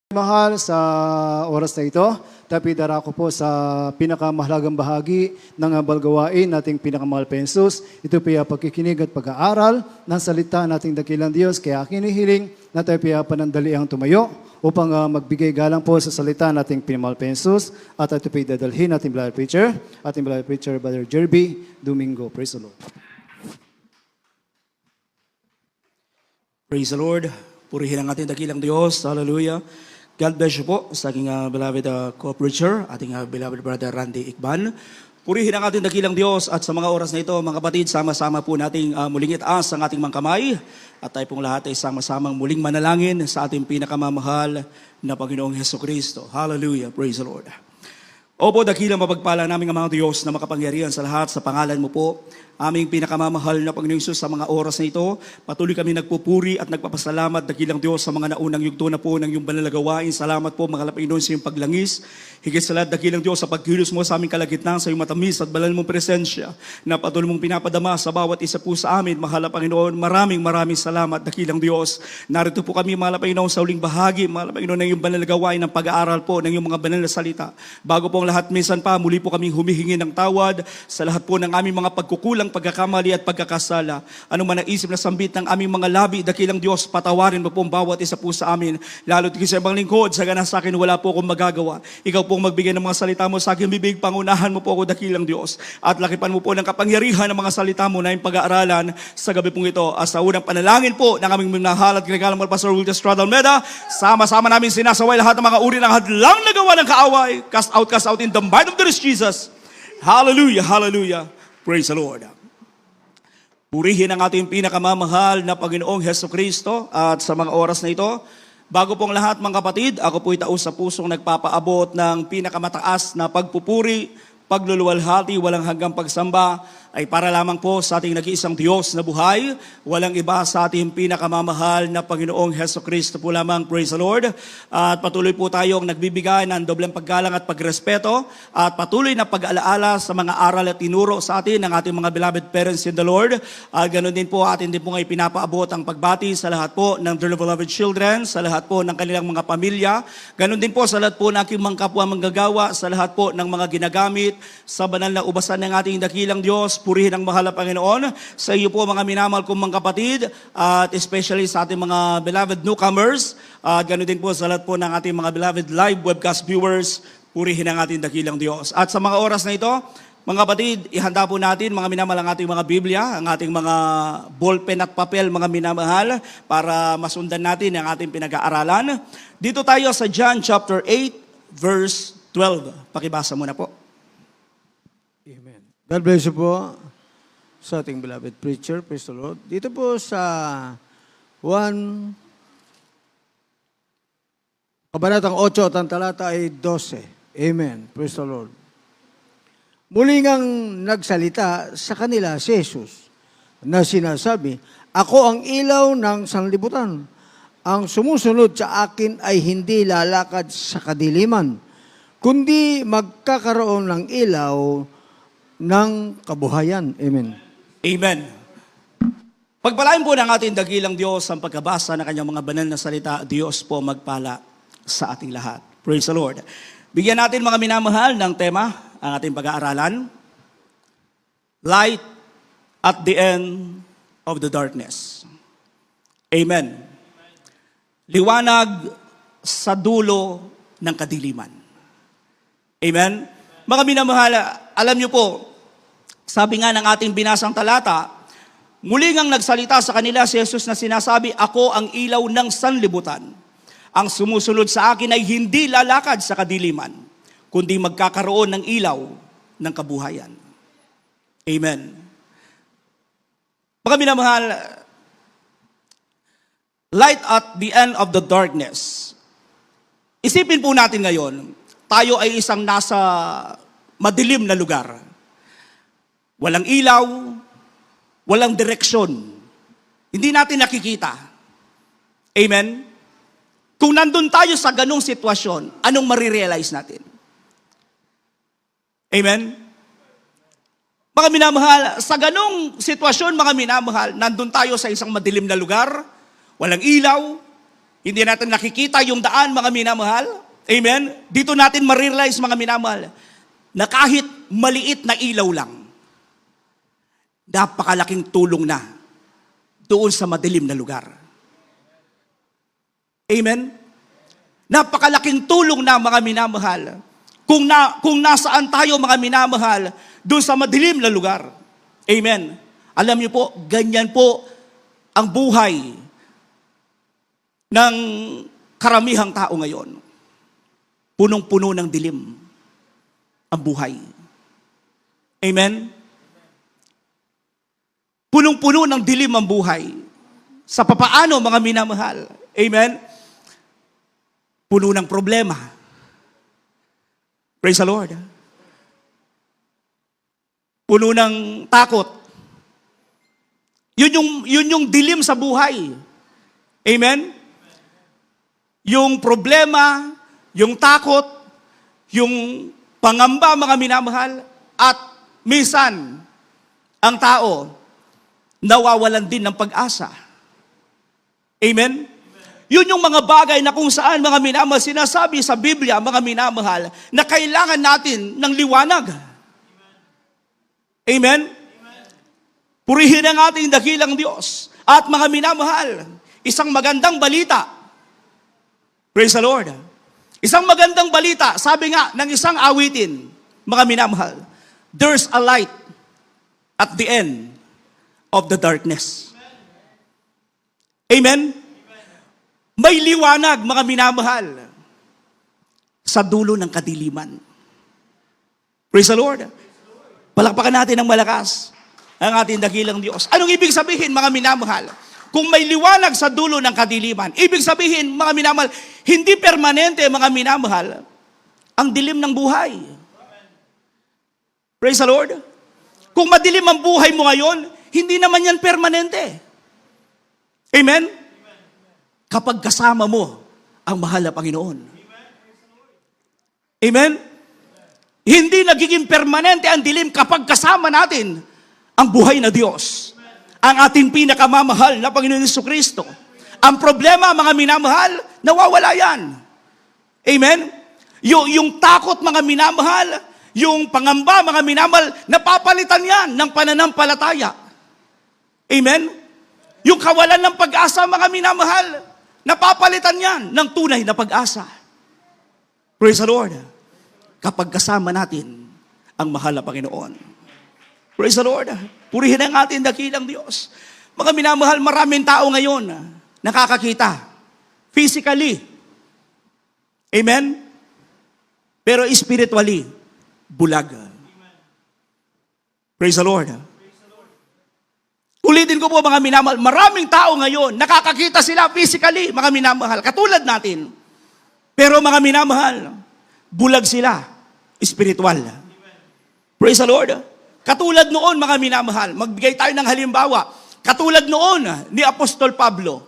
Mahal sa oras na ito, tapi darako po sa pinakamahalagang bahagi ng balgawain nating pinakamahal pensos. Ito po yung pagkikinig at pag-aaral ng salita nating dakilang Diyos. Kaya kinihiling na tayo po panandaliang tumayo upang magbigay galang po sa salita nating pinamahal pensos. At ito po dadalhin ating beloved preacher, Brother Jerby Domingo. Praise the Lord. Praise the Lord. Purihin ang ating dakilang Diyos. Hallelujah. God bless you po sa aking beloved co-preacher, ating beloved brother Randy Ikban. Purihin ang ating dakilang Diyos at sa mga oras na ito, mga kapatid, sama-sama po nating muling itaas ang ating mga kamay at tayo pong lahat ay sama-samang muling manalangin sa ating pinakamamahal na Panginoong Hesukristo. Hallelujah. Praise the Lord. Opo, dakilang mapagpala namin ang mga Diyos na makapangyarihan sa lahat sa pangalan mo po. Aming pinakamamahal na Panginoong Hesus, sa mga oras na ito, patuloy kami nagpupuri at nagpapasalamat, dakilang Diyos, sa mga naunang yugto na po ng iyong banal na gawain. Salamat po, mga Panginoon, sa iyong paglangis. Higit sa lahat, dakilang Diyos, sa pagkilos mo sa aming kalagitnaan, sa iyong matamis at banal mong presensya, na patuloy mong pinapadama sa bawat isa po sa amin. Mahal na Panginoon, maraming salamat, dakilang Diyos. Narito po kami, mahal na Panginoon, sa uling bahagi, mahal na Panginoon, ng iyong banal na gawain, ng pag-aaral po, ng iyong mga banal na salita. Bago po ang lahat, minsan pa, muli po kaming humihingi ng tawad sa lahat po ng aming mga pagkukulang, pagkakamali at pagkakasala. Ano man ang isip na sambit ng aming mga labi, dakilang Diyos, patawarin mo po ang bawat isa po sa amin. Lalo't sa ibang lingkod, sa ganas sa akin, wala po akong magagawa. Ikaw po ang magbigay ng mga salita mo sa aking bibig, pangunahan mo po ako, dakilang Diyos. At lakipan mo po ng kapangyarihan ng mga salita mo na yung pag-aaralan sa gabi pong ito. As sa unang panalangin po ng aming minahal at ginagalang mga Pastor Wilton Estrada Almeda, sama-sama namin sinasaway lahat ng mga uri ng hadlang na gawa ng kaaway. Cast out in the might of the Lord Jesus. Hallelujah, hallelujah. Praise the Lord. Purihin ang ating pinakamamahal na Panginoong Hesukristo at sa mga oras na ito, bago pong lahat mga kapatid, ako po'y taos sa pusong nagpapaabot ng pinakamataas na pagpupuri, pagluluwalhati, walang hanggang pagsamba, ay para lamang po sa ating nag-iisang Diyos na buhay, walang iba sa ating pinakamamahal na Panginoong Hesukristo po lamang. Praise the Lord. At patuloy po tayong nagbibigay ng dobleng paggalang at pagrespeto at patuloy na pag-alaala sa mga aral at tinuro sa atin ng ating mga beloved parents in the Lord. At ganoon din po atin din po ngayon pinapaabot ang pagbati sa lahat po ng dear beloved children, sa lahat po ng kanilang mga pamilya. Ganoon din po sa lahat po ng aking mga kapwa manggagawa, sa lahat po ng mga ginagamit sa banal na ubasan ng ating dakilang Diyos. Purihin ang mahal na Panginoon. Sa iyo po mga minamahal kong mga kapatid at especially sa ating mga beloved newcomers. At ganoon din po sa lahat po ng ating mga beloved live webcast viewers. Purihin ang ating dakilang Diyos. At sa mga oras na ito, mga kapatid, ihanda po natin mga minamahal ang ating mga Biblia, ang ating mga ballpen at papel, mga minamahal, para masundan natin ang ating pinag-aaralan. Dito tayo sa John chapter 8, verse 12. Pakibasa muna po. Amen. God bless you po sa ating beloved preacher. Praise the Lord. Dito po sa 1, Kabanatang 8 at ang talata ay 12. Amen. Praise the Lord. Muli ngang nagsalita sa kanila si Jesus na sinasabi, "Ako ang ilaw ng sanlibutan. Ang sumusunod sa akin ay hindi lalakad sa kadiliman, kundi magkakaroon ng ilaw ng kabuhayan." Amen. Amen. Pagpalain po ng ating dakilang Diyos ang pagkabasa ng kanyang mga banal na salita. Diyos po magpala sa ating lahat. Praise the Lord. Bigyan natin mga minamahal ng tema ang ating pag-aaralan. Light at the end of the darkness. Amen. Liwanag sa dulo ng kadiliman. Amen. Mga minamahal, alam niyo po, sabi nga ng ating binasang talata, muli ngang nagsalita sa kanila si Jesus na sinasabi, "Ako ang ilaw ng sanlibutan. Ang sumusunod sa akin ay hindi lalakad sa kadiliman, kundi magkakaroon ng ilaw ng kabuhayan." Amen. Mga minamahal, light at the end of the darkness. Isipin po natin ngayon, tayo ay isang nasa madilim na lugar. Walang ilaw, walang direksyon. Hindi natin nakikita. Amen? Kung nandun tayo sa ganong sitwasyon, anong marirealize natin? Amen? Mga minamahal, sa ganong sitwasyon, mga minamahal, nandun tayo sa isang madilim na lugar, walang ilaw, Hindi natin nakikita yung daan, mga minamahal. Amen? Dito natin ma-realize, mga minamahal, na kahit maliit na ilaw lang, napakalaking tulong na doon sa madilim na lugar. Amen? Napakalaking tulong na, mga minamahal, kung nasaan tayo, mga minamahal, doon sa madilim na lugar. Amen? Alam niyo po, ganyan po ang buhay ng karamihang tao ngayon. Punong-puno ng dilim ang buhay. Amen? Punong-puno ng dilim ang buhay. Sa papaano, mga minamahal? Amen? Puno ng problema. Praise the Lord. Puno ng takot. Yun yung dilim sa buhay. Amen? Yung problema, yung takot, yung pangamba, mga minamahal, at minsan, ang tao, nawawalan din ng pag-asa. Amen? Yun yung mga bagay na kung saan, mga minamahal, sinasabi sa Biblia, mga minamahal, na kailangan natin ng liwanag. Amen? Purihin ang ating dakilang Diyos. At mga minamahal, isang magandang balita. Praise the Lord. Isang magandang balita, sabi nga ng isang awitin, mga minamahal, there's a light at the end of the darkness. Amen? May liwanag, mga minamahal, sa dulo ng kadiliman. Praise the Lord. Palakpakan natin ng malakas ang ating dakilang Diyos. Anong ibig sabihin, mga minamahal? Kung may liwanag sa dulo ng kadiliman, ibig sabihin, mga minamahal, hindi permanente, mga minamahal, ang dilim ng buhay. Praise the Lord. Kung madilim ang buhay mo ngayon, hindi naman yan permanente. Amen? Kapag kasama mo ang mahal na Panginoon. Amen? Hindi nagiging permanente ang dilim kapag kasama natin ang buhay na Diyos. Ang ating pinakamamahal na Panginoon Jesucristo. Ang problema, mga minamahal, nawawala yan. Amen? Yung takot, mga minamahal, yung pangamba, mga minamahal, napapalitan yan ng pananampalataya. Amen? Yung kawalan ng pag-asa, mga minamahal, napapalitan yan ng tunay na pag-asa. Praise the Lord. Kapag kasama natin ang mahal na Panginoon. Praise the Lord. Purihin ang ating dakilang Diyos. Mga minamahal, maraming tao ngayon nakakakita. Physically. Amen? Pero spiritually, bulag. Praise the Lord. Ulitin ko po, mga minamahal, maraming tao ngayon, nakakakita sila physically, mga minamahal, katulad natin. Pero mga minamahal, bulag sila, spiritual. Praise the Lord. Katulad noon, mga minamahal, magbigay tayo ng halimbawa. Katulad noon ni Apostol Pablo.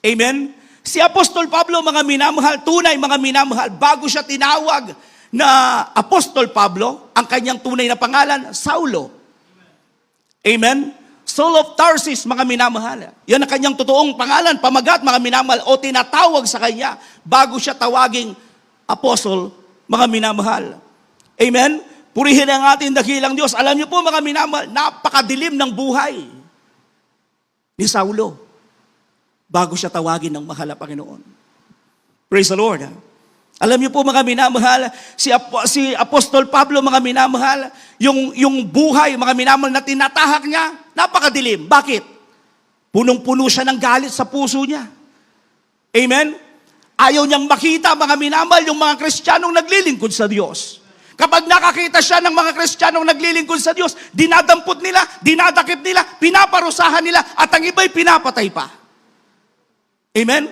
Amen? Si Apostol Pablo, mga minamahal, tunay, mga minamahal, bago siya tinawag na Apostol Pablo, ang kanyang tunay na pangalan, Saulo. Amen? Saul of Tarsus, mga minamahal. Yan ang kanyang totoong pangalan, pamagat, mga minamahal, o tinatawag sa kanya bago siya tawaging Apostle, mga minamahal. Amen? Purihin ang ating dakilang Diyos. Alam niyo po, mga minamahal, napakadilim ng buhay ni Saulo bago siya tawagin ng mahal na Panginoon. Praise the Lord. Alam niyo po, mga minamahal, si Apostol Pablo, mga minamahal, yung buhay, mga minamahal, na tinatahak niya, napakadilim. Bakit? Punong-puno siya ng galit sa puso niya. Amen? Ayaw niyang makita, mga minamahal, yung mga Kristiyanong naglilingkod sa Diyos. Kapag nakakita siya ng mga Kristiyanong naglilingkod sa Diyos, dinadampot nila, dinadakip nila, pinaparusahan nila, at ang iba'y pinapatay pa. Amen?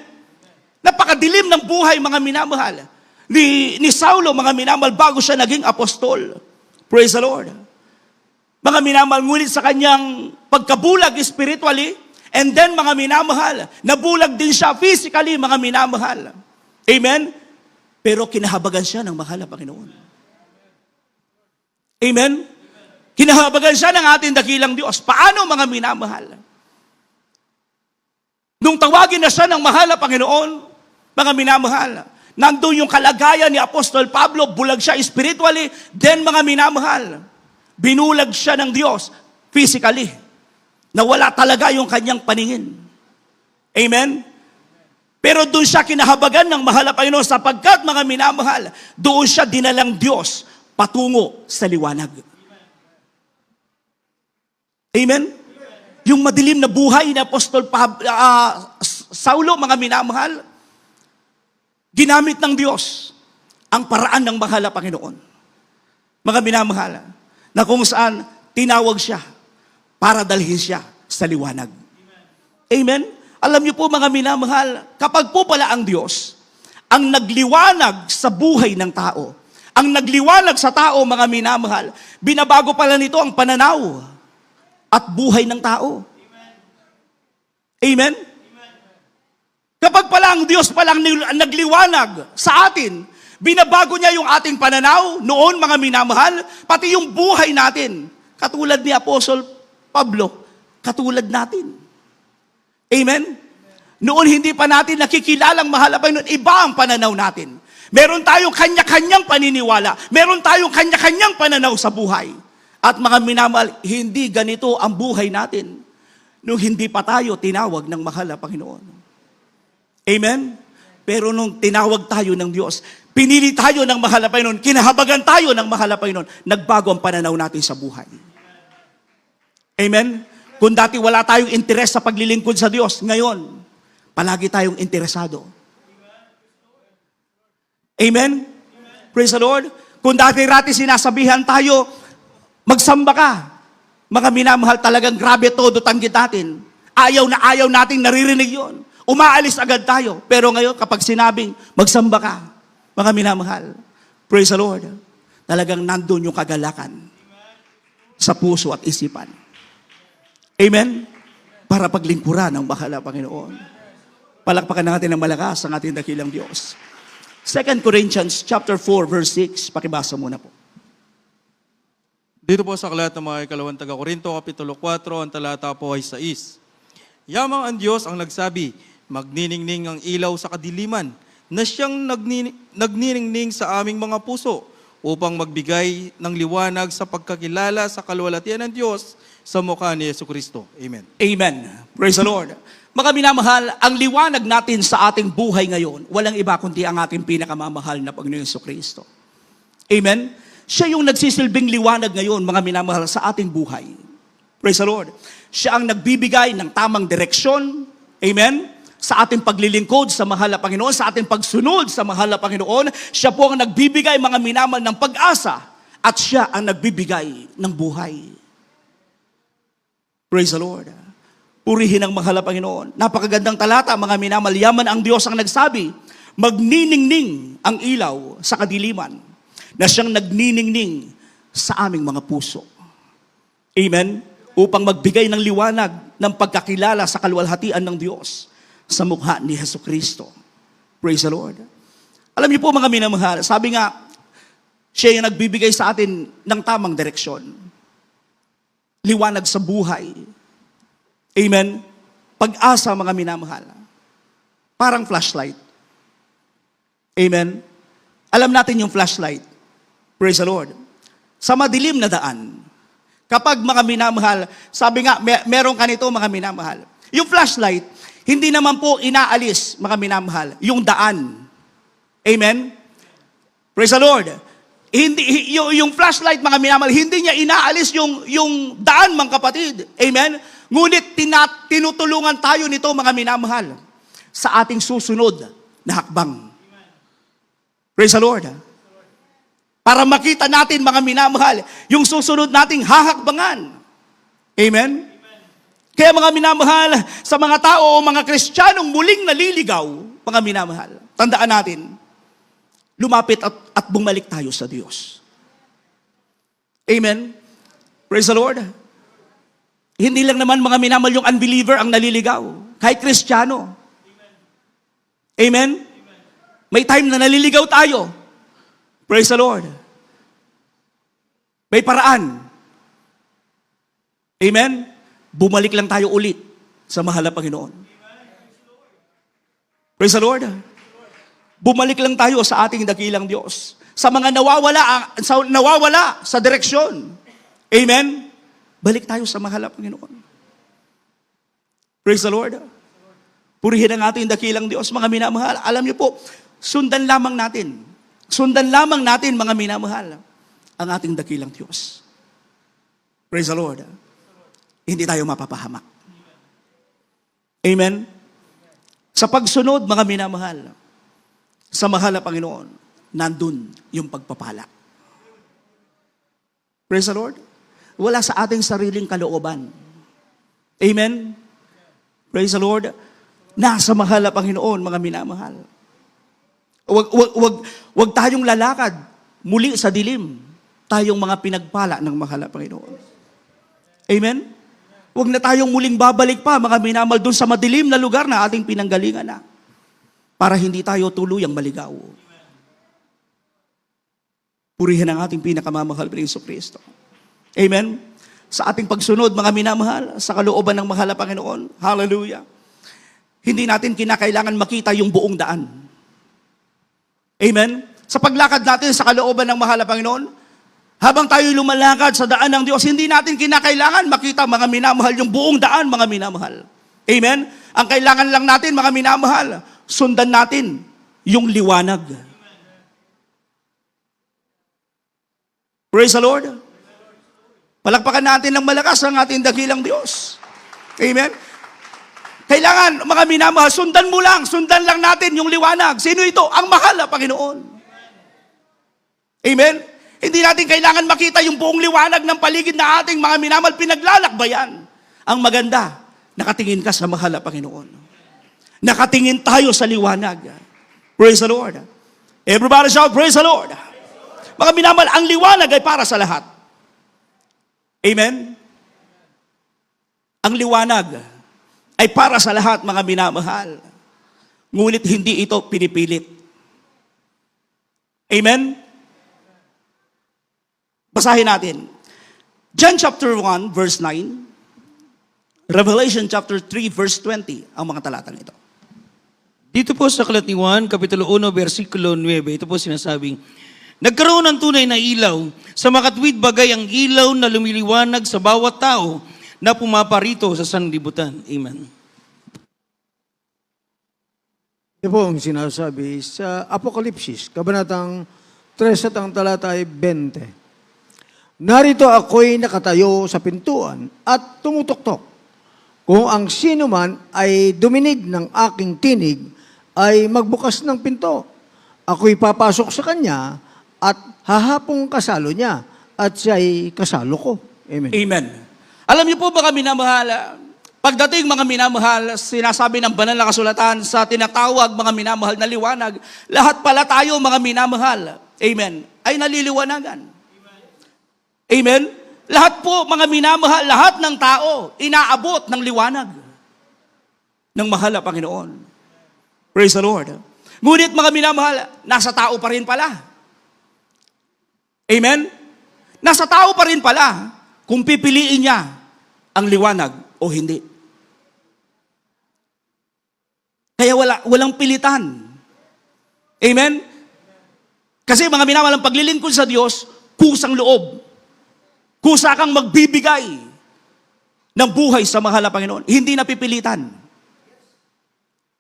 Napakadilim ng buhay, mga minamahal, ni Saulo, mga minamahal, bago siya naging apostol. Praise the Lord. Mga minamahal, ngunit sa kanyang pagkabulag spiritually, and then, mga minamahal, nabulag din siya physically, mga minamahal. Amen? Pero kinahabagan siya ng mahal na Panginoon. Amen? Kinahabagan siya ng ating dakilang Diyos. Paano, mga minamahal? Nung tawagin na siya ng mahal na Panginoon, Mga minamahal, nandun yung kalagayan ni Apostol Pablo, bulag siya spiritually, then mga minamahal, binulag siya ng Diyos physically, na wala talaga yung kanyang paningin. Amen? Pero doon siya kinahabagan ng mahal na Panginoon sapagkat mga minamahal, doon siya dinalang Diyos patungo sa liwanag. Amen? Yung madilim na buhay ni Apostol Saulo, mga minamahal, ginamit ng Diyos ang paraan ng mahal na Panginoon. Mga minamahal, na kung saan tinawag siya para dalhin siya sa liwanag. Amen? Alam niyo po mga minamahal, kapag po pala ang Diyos ang nagliwanag sa buhay ng tao, ang nagliwanag sa tao, mga minamahal, binabago pala nito ang pananaw at buhay ng tao. Amen? Kapag pala ang Diyos palang nagliwanag sa atin, binabago niya yung ating pananaw noon, mga minamahal, pati yung buhay natin. Katulad ni Apostol Pablo, katulad natin. Amen? Noon hindi pa natin nakikilalang mahal na Panginoon, iba ang pananaw natin. Meron tayong kanya-kanyang paniniwala. Meron tayong kanya-kanyang pananaw sa buhay. At mga minamahal, hindi ganito ang buhay natin nung hindi pa tayo tinawag ng mahal na Panginoon. Amen? Pero nung tinawag tayo ng Diyos, pinili tayo ng mahal na Panginoon, kinahabagan tayo ng mahal na Panginoon, nagbago ang pananaw natin sa buhay. Amen? Kung dati wala tayong interes sa paglilingkod sa Diyos, ngayon, palagi tayong interesado. Amen? Praise the Lord. Kung dati-rati sinasabihan tayo, magsamba ka. Mga minamahal, talagang grabe todo tanggit natin. Ayaw na ayaw nating naririnig yon. Umaalis agad tayo. Pero ngayon, kapag sinabing, magsamba ka, mga minamahal, praise the Lord, talagang nandun yung kagalakan sa puso at isipan. Amen? Para paglingkuran ng mahal na Panginoon. Palakpakan natin ng malakas ang ating dakilang Diyos. 2 Corinthians chapter 4, verse 6. Pakibasa muna po. Dito po sa aklat ng mga ikalawang taga-Korinto, Kapitulo 4, ang talata po ay 6. Yamang ang Diyos ang nagsabi, magniningning ang ilaw sa kadiliman, na siyang nagniningning sa aming mga puso, upang magbigay ng liwanag sa pagkakilala sa kaluwalhatian ng Diyos sa mukha ni Jesucristo. Amen. Amen. Praise the Lord. Mga minamahal, ang liwanag natin sa ating buhay ngayon, walang iba kundi ang ating pinakamamahal na Panginoon Jesucristo. Amen? Siya yung nagsisilbing liwanag ngayon, mga minamahal, sa ating buhay. Praise the Lord. Siya ang nagbibigay ng tamang direksyon. Amen? Sa ating paglilingkod sa mahal na Panginoon, sa ating pagsunod sa mahal na Panginoon, siya po ang nagbibigay, mga minamahal, ng pag-asa at siya ang nagbibigay ng buhay. Praise the Lord. Purihin ang mahal na Panginoon. Napakagandang talata, mga minamahal. Yaman ang Diyos ang nagsabi, magniningning ang ilaw sa kadiliman, na siyang nagniningning sa aming mga puso. Amen? Upang magbigay ng liwanag ng pagkakilala sa kaluwalhatian ng Diyos sa mukha ni Jesucristo. Praise the Lord. Alam niyo po mga minamahal, sabi nga, siya yung nagbibigay sa atin ng tamang direksyon. Liwanag sa buhay. Amen? Pag-asa, mga minamahal. Parang flashlight. Amen? Alam natin yung flashlight. Praise the Lord. Sa madilim na daan, kapag mga minamahal, sabi nga, meron ka nito mga minamahal. Yung flashlight, hindi naman po inaalis, mga minamahal, yung daan. Amen? Praise the Lord. Hindi, yung flashlight, mga minamahal, hindi niya inaalis yung daan, mga kapatid. Amen? Ngunit tinutulungan tayo nito, mga minamahal, sa ating susunod na hakbang. Praise the Lord. Para makita natin, mga minamahal, yung susunod nating hahakbangan. Amen? Kaya mga minamahal, sa mga tao o mga Kristiyanong muling naliligaw, mga minamahal, tandaan natin, lumapit at bumalik tayo sa Diyos. Amen? Praise the Lord. Hindi lang naman mga minamahal yung unbeliever ang naliligaw. Kahit Kristiyano. Amen? May time na naliligaw tayo. Praise the Lord. May paraan. Amen? Bumalik lang tayo ulit sa mahal na Panginoon. Praise the Lord. Bumalik lang tayo sa ating dakilang Diyos. Sa mga nawawala sa direksyon. Amen? Balik tayo sa mahal na Panginoon. Praise the Lord. Purihin ang ating dakilang Diyos, mga minamahal. Alam niyo po, sundan lamang natin, mga minamahal, ang ating dakilang Diyos. Praise the Lord. Hindi tayo mapapahamak. Amen? Sa pagsunod, mga minamahal, sa mahal na Panginoon, nandun yung pagpapala. Praise the Lord. Wala sa ating sariling kalooban. Amen? Praise the Lord. Nasa mahal na Panginoon, mga minamahal. Wag tayong lalakad muli sa dilim. Tayong mga pinagpala ng mahal na Panginoon. Amen? Wag na tayong muling babalik pa, mga minamahal, doon sa madilim na lugar na ating pinanggalingan na. Para hindi tayo tuluyang maligaw. Purihin ang ating pinakamamahal na Jesucristo. Amen? Sa ating pagsunod, mga minamahal, sa kalooban ng mahal na Panginoon, hallelujah, hindi natin kinakailangan makita yung buong daan. Amen? Sa paglakad natin sa kalooban ng mahal na Panginoon, habang tayo lumalakad sa daan ng Diyos, hindi natin kinakailangan makita, mga minamahal, yung buong daan, mga minamahal. Amen? Ang kailangan lang natin, mga minamahal, sundan natin yung liwanag. Praise the Lord. Palakpakan natin ng malakas ang ating dakilang Diyos. Amen? Kailangan, mga minamahal, sundan lang natin yung liwanag. Sino ito? Ang mahal na Panginoon. Amen? Hindi natin kailangan makita yung buong liwanag ng paligid na ating mga minamahal, pinaglalakbayan. Ang maganda, nakatingin ka sa mahal na Panginoon. Nakatingin tayo sa liwanag. Praise the Lord. Everybody shout, praise the Lord. Mga minamahal, ang liwanag ay para sa lahat. Amen? Ang liwanag ay para sa lahat, mga minamahal. Ngunit hindi ito pinipilit. Amen? Basahin natin. John chapter 1, verse 9. Revelation chapter 3, verse 20. Ang mga talatang ito. Dito po sa Aklat ni Juan, Kapitulo 1, versikulo 9, ito po sinasabing, nagkaroon ng tunay na ilaw, sa makatwid bagay ang ilaw na lumiliwanag sa bawat tao na pumaparito sa sanlibutan. Amen. Ito po ang sinasabi sa Apokalipsis, Kabanatang 3 at ang talata ay 20. Narito ako'y nakatayo sa pintuan at tumutuktok. Kung ang sino man ay duminig ng aking tinig, ay magbukas ng pinto. Ako'y papasok sa kanya at hahapong kasalo niya at siya'y kasalo ko. Amen. Amen. Alam niyo po mga minamahal, pagdating mga minamahal, sinasabi ng banal na kasulatan sa tinatawag mga minamahal na liwanag, lahat pala tayo mga minamahal, amen, ay naliliwanagan. Amen? Lahat po mga minamahal, lahat ng tao, inaabot ng liwanag ng mahal na Panginoon. Praise the Lord. Ngunit mga minamahal, nasa tao pa rin pala. Amen? Nasa tao pa rin pala kung pipiliin niya ang liwanag o hindi. Kaya walang pilitan. Amen? Kasi mga minamahal, ang paglilingkod sa Diyos, kusang loob. Kusa kang magbibigay ng buhay sa mahal na Panginoon. Hindi napipilitan.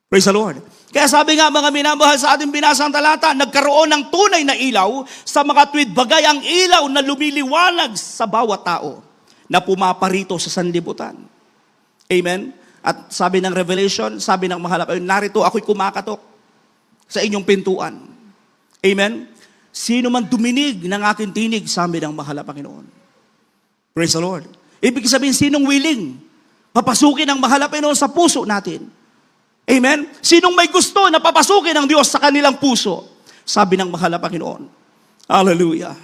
Praise the Lord. Kaya sabi nga mga minamahal sa ating binasang talata, nagkaroon ng tunay na ilaw sa makatwid bagay ang ilaw na lumiliwanag sa bawat tao na pumaparito sa sanlibutan. Amen? At sabi ng Revelation, sabi ng mahal na Panginoon, narito ako'y kumakatok sa inyong pintuan. Amen? Sino man duminig ng aking tinig, sabi ng mahal na Panginoon. Praise the Lord. Ibig sabihin, sinong willing papasukin ang mahal na Panginoon sa puso natin? Amen? Sinong may gusto na papasukin ang Diyos sa kanilang puso? Sabi ng mahal na Panginoon. Hallelujah.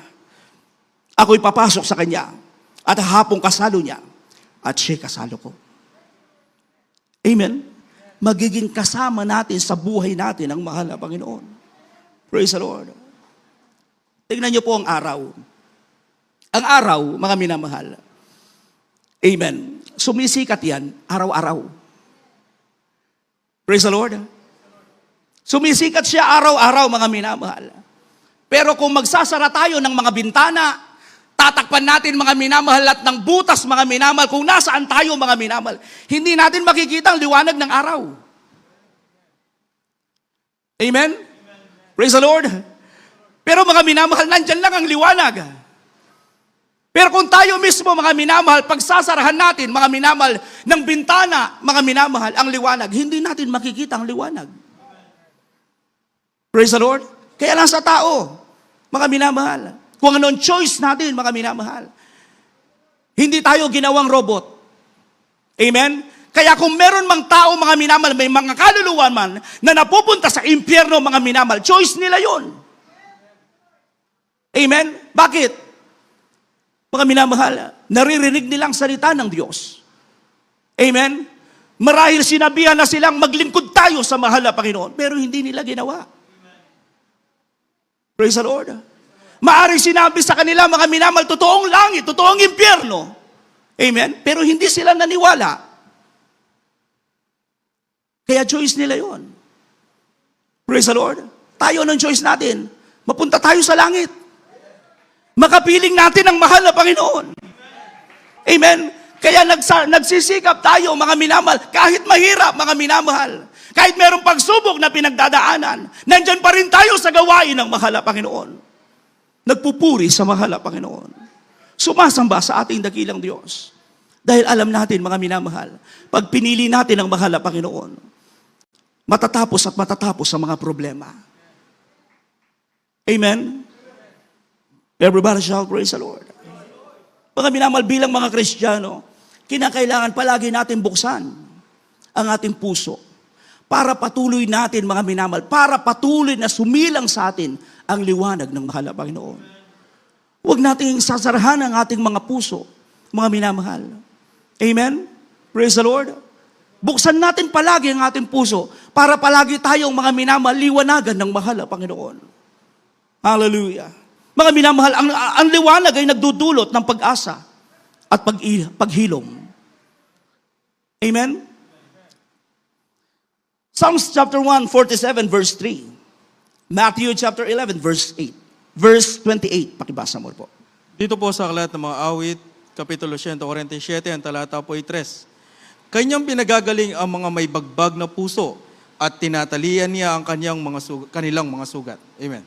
Ako'y papasok sa Kanya at hapong kasalo niya at siya kasalo ko. Amen? Magiging kasama natin sa buhay natin ang mahal na Panginoon. Praise the Lord. Tingnan niyo po ang araw. Ang araw, mga minamahal. Amen. Sumisikat yan araw-araw. Praise the Lord. Sumisikat siya araw-araw, mga minamahal. Pero kung magsasara tayo ng mga bintana, tatakpan natin, mga minamahal, at ng butas, mga minamahal, kung nasaan tayo, mga minamahal, hindi natin makikita ang liwanag ng araw. Amen? Praise the Lord. Pero mga minamahal, nandyan lang ang liwanag. Pero kung tayo mismo, mga minamahal, pagsasarahan natin, mga minamahal, ng bintana, mga minamahal, ang liwanag, hindi natin makikita ang liwanag. Praise the Lord. Kaya lang sa tao, mga minamahal, kung anong choice natin, mga minamahal, hindi tayo ginawang robot. Amen? Kaya kung meron mang tao, mga minamahal, may mga kaluluwa man na napupunta sa impyerno, mga minamahal, choice nila yon. Amen? Bakit? Mga minamahal, naririnig nilang salita ng Diyos. Amen? Marahil sinabihan na silang maglingkod tayo sa mahal na Panginoon, pero hindi nila ginawa. Praise the Lord. Maaring sinabi sa kanila, mga minamahal, totoong langit, totoong impyerno. Amen? Pero hindi sila naniwala. Kaya choice nila yon. Praise the Lord. Tayo ng choice natin. Mapunta tayo sa langit. Makapiling natin ang mahal na Panginoon. Amen? Kaya nagsisikap tayo, mga minamahal, kahit mahirap, mga minamahal, kahit merong pagsubok na pinagdadaanan, nandyan pa rin tayo sa gawain ng mahal na Panginoon. Nagpupuri sa mahal na Panginoon. Sumasamba sa ating dakilang Diyos. Dahil alam natin, mga minamahal, pag pinili natin ang mahal na Panginoon, matatapos at matatapos ang mga problema. Amen? Everybody shout, praise the Lord. Mga minamahal, bilang mga Kristiyano, kinakailangan palagi natin buksan ang ating puso para patuloy natin, mga minamahal, para patuloy na sumilang sa atin ang liwanag ng mahal na Panginoon. Huwag nating sasarahan ang ating mga puso, mga minamahal. Amen? Praise the Lord. Buksan natin palagi ang ating puso para palagi tayong, mga minamahal, liwanagan ng mahal na Panginoon. Hallelujah. Mga minamahal, ang liwanag ay nagdudulot ng pag-asa at paghilom. Amen? Psalms chapter 147 verse 3. Matthew chapter 11 verse 8. Verse 28. Pakibasa mo po. Dito po sa aklat ng mga awit, Kapitulo 147, ang talata po ay 3. Kanyang pinagagaling ang mga may bagbag na puso at tinatalian niya ang kanilang mga sugat. Amen.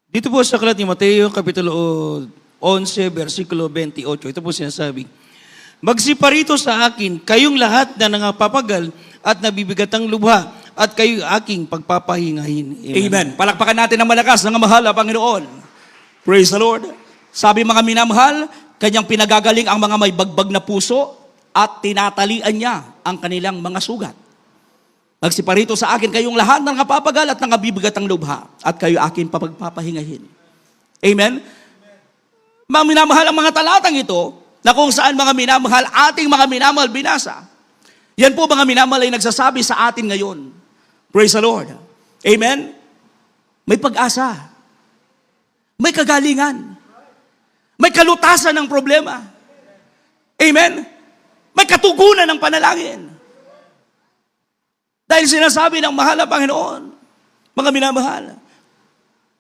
Dito po sa aklat ni Mateo, Kapitulo 11, versikulo 28, ito po sinasabi, magsiparito sa akin, kayong lahat na nangapapagal at nabibigatang lubha, at kayo aking pagpapahingahin. Amen. Palakpakan natin ang malakas ng mahal na Panginoon. Praise the Lord. Sabi, mga minamahal, kanyang pinagagaling ang mga may bagbag na puso at tinatalian niya ang kanilang mga sugat. Magsiparito sa akin kayong lahat ng napapagal at nangabibigat ang lubha, at kayo akin papagpapahingahin. Amen? Mga minamahal, ang mga talatang ito, na kung saan, mga minamahal, ating mga minamahal binasa. Yan po, mga minamahal, ay nagsasabi sa atin ngayon. Praise the Lord. Amen? May pag-asa. May kagalingan. May kalutasan ng problema. Amen? May katugunan ng panalangin. Dahil sinasabi ng mahal na Panginoon, mga minamahal,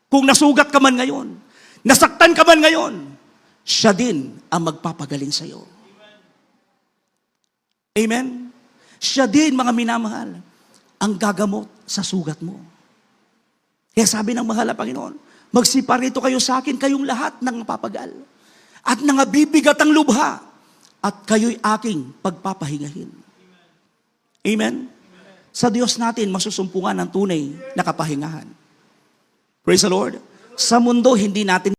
kung nasugat ka man ngayon, nasaktan ka man ngayon, siya din ang magpapagaling sa iyo. Amen? Siya din, mga minamahal, ang gagamot sa sugat mo. Kaya sabi ng mahal na Panginoon, magsiparito kayo sa akin, kayong lahat ng napapagal, at nangabibigat ang lubha, at kayo'y aking pagpapahingahin. Amen? Sa Diyos natin, masusumpungan ng tunay na kapahingahan. Praise the Lord. Sa mundo, hindi natin